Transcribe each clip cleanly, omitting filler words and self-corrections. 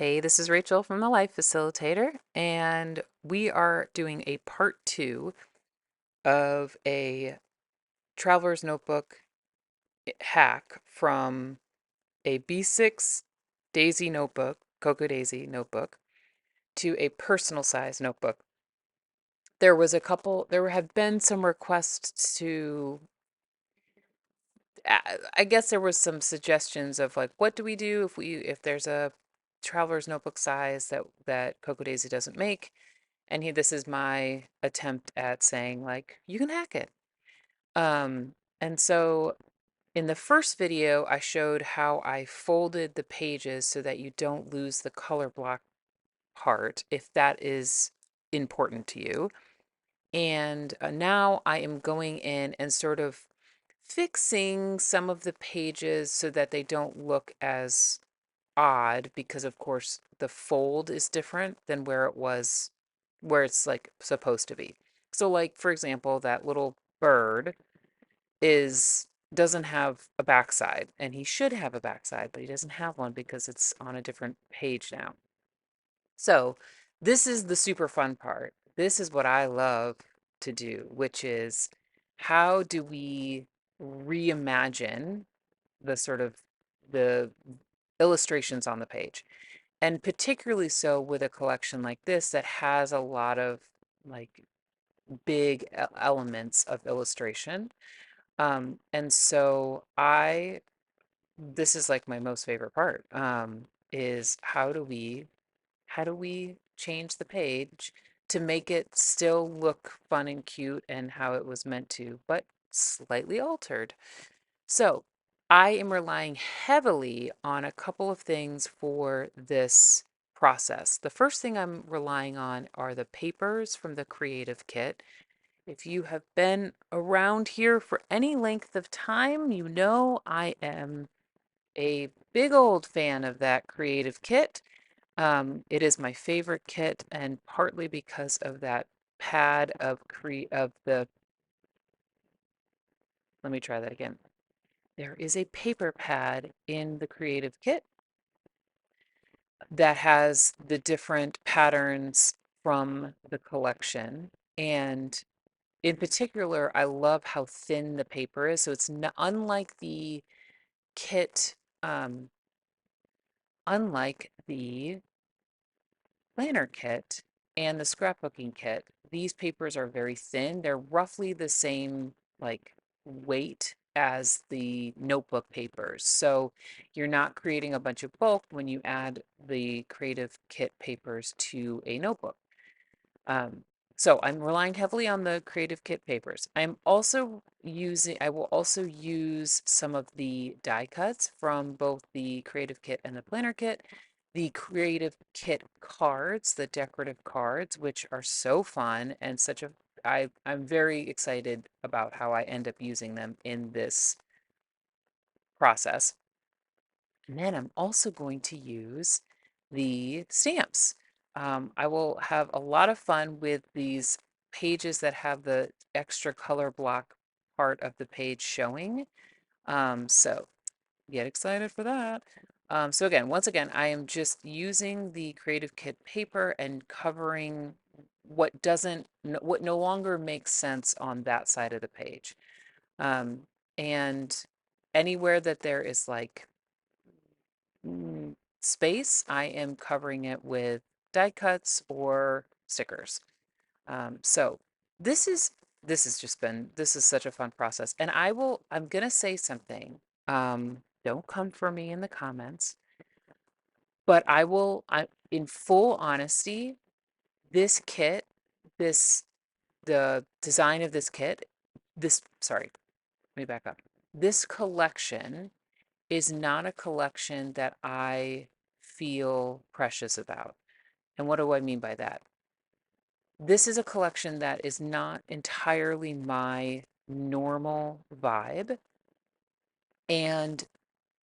Hey, this is Rachel from the Life Facilitator, and we are doing a part two of a traveler's notebook hack from a B6 Daisy notebook, Cocoa Daisy notebook, to a personal size notebook. There have been some requests to, I guess there was some suggestions of like, what do we do if there's a traveler's notebook size that Cocoa Daisy doesn't make? And this is my attempt at saying like, you can hack it. And so in the first video, I showed how I folded the pages so that you don't lose the color block part if that is important to you. And now I am going in and sort of fixing some of the pages so that they don't look as odd because of course the fold is different than where it's like supposed to be. So like for example, that little bird is doesn't have a backside and he should have a backside, but he doesn't have one because it's on a different page now. So this is the super fun part. This is what I love to do, which is how do we reimagine the sort of the illustrations on the page? And particularly so with a collection like this that has a lot of like big elements of illustration. And so this is like my most favorite part, is how do we change the page to make it still look fun and cute and how it was meant to, but slightly altered. So I am relying heavily on a couple of things for this process. The first thing I'm relying on are the papers from the Creative Kit. If you have been around here for any length of time, you know I am a big old fan of that Creative Kit. It is my favorite kit, and partly because of that pad of the, let me try that again. There is a paper pad in the Creative Kit that has the different patterns from the collection. And in particular, I love how thin the paper is. So it's unlike the kit, unlike the planner kit and the scrapbooking kit, these papers are very thin. They're roughly the same like weight as the notebook papers. So you're not creating a bunch of bulk when you add the Creative Kit papers to a notebook. Um, so I'm relying heavily on the Creative Kit papers. I will also use some of the die cuts from both the Creative Kit and the Planner Kit. The Creative Kit cards, the decorative cards, which are so fun and I'm very excited about how I end up using them in this process. And then I'm also going to use the stamps. I will have a lot of fun with these pages that have the extra color block part of the page showing. So get excited for that. So again, once again, I am just using the Creative Kit paper and covering what no longer makes sense on that side of the page. Um, and anywhere that there is like space, I am covering it with die cuts or stickers. So this is this is such a fun process. And I'm gonna say something. Don't come for me in the comments, but in full honesty, this kit, this the design of this kit, sorry, let me back up. This collection is not a collection that I feel precious about. And what do I mean by that? This is a collection that is not entirely my normal vibe. And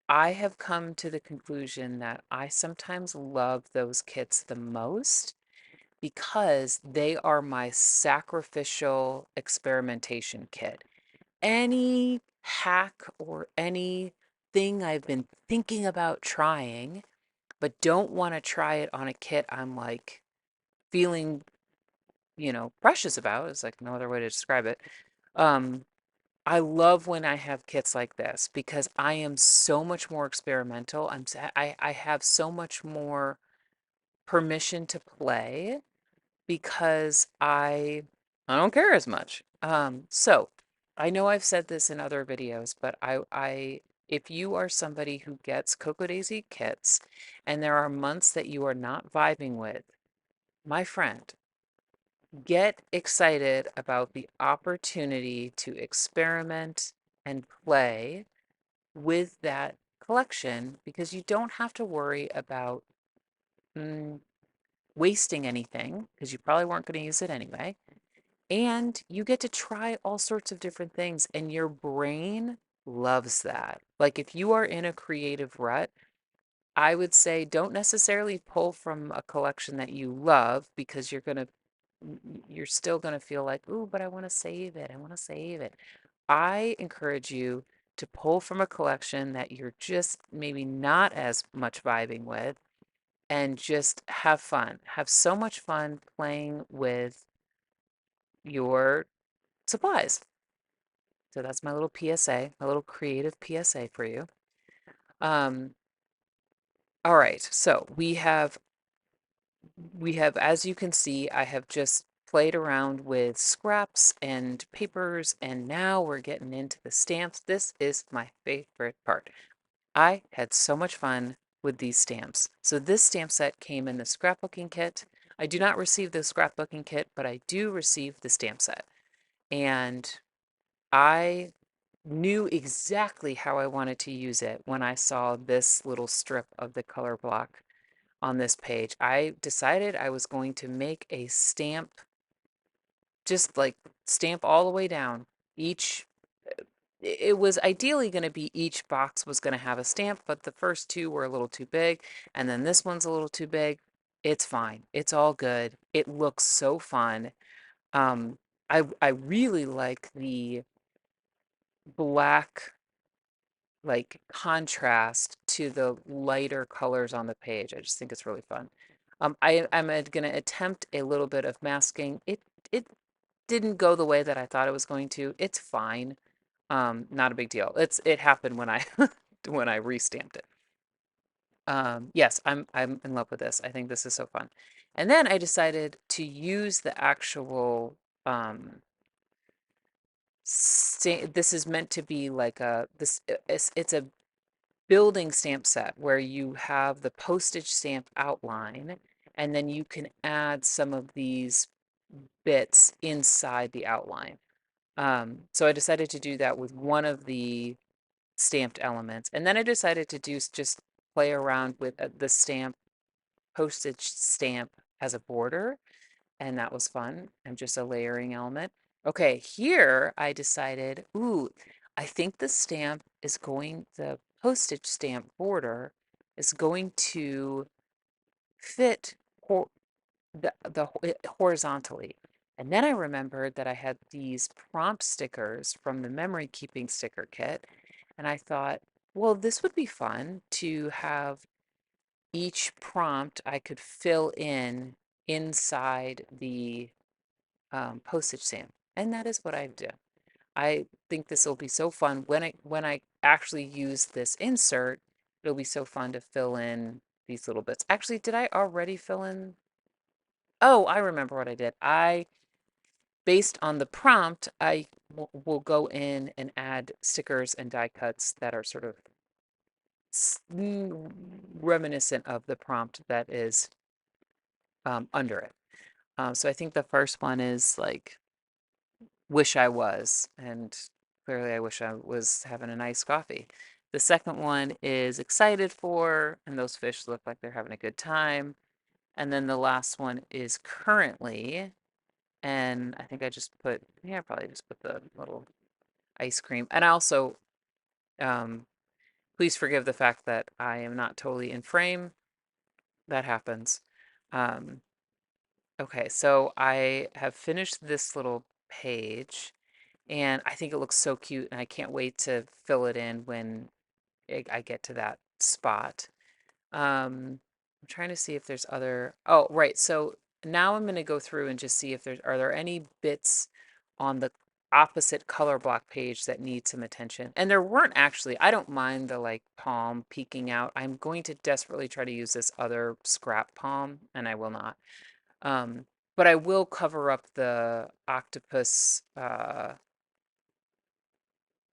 I have come to the conclusion that I sometimes love those kits the most because they are my sacrificial experimentation kit. Any hack or anything I've been thinking about trying, but don't want to try it on a kit I'm like feeling, precious about, is like no other way to describe it. Um, I love when I have kits like this because I am so much more experimental. I have so much more permission to play because I don't care as much. So I know I've said this in other videos, but I if you are somebody who gets Cocoa Daisy kits and there are months that you are not vibing with, my friend, get excited about the opportunity to experiment and play with that collection because you don't have to worry about mm, wasting anything because you probably weren't going to use it anyway. And you get to try all sorts of different things, and your brain loves that. Like if you are in a creative rut, I would say don't necessarily pull from a collection that you love because you're still gonna feel like, ooh, but I want to save it. I want to save it. I encourage you to pull from a collection that you're just maybe not as much vibing with and just have fun. Have so much fun playing with your supplies. So that's my little PSA, my little creative PSA for you. Um, all right, so we have, as you can see, I have just played around with scraps and papers, and now we're getting into the stamps. This is my favorite part. I had so much fun with these stamps. So this stamp set came in the scrapbooking kit. I do not receive the scrapbooking kit, but I do receive the stamp set. And I knew exactly how I wanted to use it when I saw this little strip of the color block on this page. I decided I was going to make a stamp, just like stamp all the way down. It was ideally going to be each box was going to have a stamp, but the first two were a little too big, and then this one's a little too big. It's fine. It's all good. It looks so fun. I really like the black like contrast to the lighter colors on the page. I just think it's really fun. I'm going to attempt a little bit of masking. It didn't go the way that I thought it was going to. It's fine. Not a big deal. It happened when I when I restamped it. Yes, I'm in love with this. I think this is so fun. And then I decided to use the actual this is meant to be like it's a building stamp set where you have the postage stamp outline and then you can add some of these bits inside the outline. So I decided to do that with one of the stamped elements. And then I decided to just play around with the stamp, postage stamp as a border. And that was fun. And just a layering element. Okay, here I decided, ooh, I think the postage stamp border is going to fit horizontally. And then I remembered that I had these prompt stickers from the memory keeping sticker kit. And I thought, well, this would be fun to have each prompt I could fill in inside the postage stamp. And that is what I do. I think this will be so fun when I actually use this insert. It'll be so fun to fill in these little bits. Actually, did I already fill in? Oh, I remember what I did. Based on the prompt, I will go in and add stickers and die cuts that are sort of reminiscent of the prompt that is under it. So I think the first one is like wish I was, and clearly I wish I was having a nice coffee. The second one is excited for, and those fish look like they're having a good time. And then the last one is currently, and I think I just put, yeah, probably just put the little ice cream. And I also, um, please forgive the fact that I am not totally in frame. That happens. Um, okay, so I have finished this little page. And I think it looks so cute, and I can't wait to fill it in when I get to that spot. Um, I'm trying to see if there's other, oh, right. So now I'm going to go through and just see if are there any bits on the opposite color block page that need some attention. And there weren't actually. I don't mind the like palm peeking out. I'm going to desperately try to use this other scrap palm, and I will not. Um, but I will cover up the octopus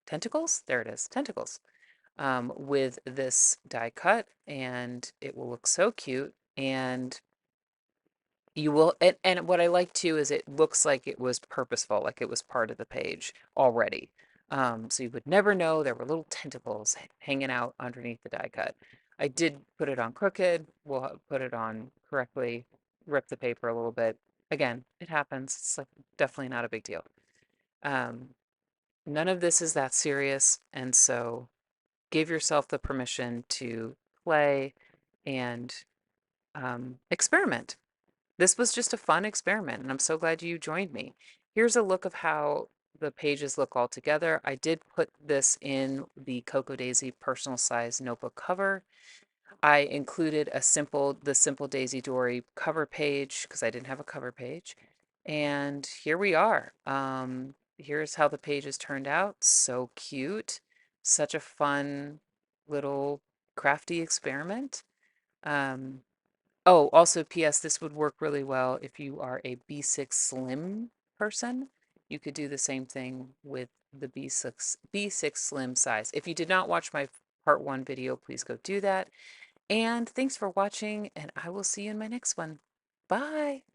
tentacles. There it is, tentacles, with this die cut, and it will look so cute. And you will, and what I like too is it looks like it was purposeful, like it was part of the page already. So you would never know there were little tentacles hanging out underneath the die cut. I did put it on crooked. We'll put it on correctly, rip the paper a little bit. Again, it happens. It's like definitely not a big deal. Um, None of this is that serious, and so give yourself the permission to play and experiment. This was just a fun experiment, and I'm so glad you joined me. Here's a look of how the pages look all together. I did put this in the Cocoa Daisy personal size notebook cover. I included the Simple Daisy Dory cover page because I didn't have a cover page. And here we are. Here's how the pages turned out. So cute. Such a fun little crafty experiment. Um, Oh, also, PS, this would work really well if you are a B6 Slim person. You could do the same thing with the B6 Slim size. If you did not watch my part 1 video, please go do that. And thanks for watching, and I will see you in my next one. Bye!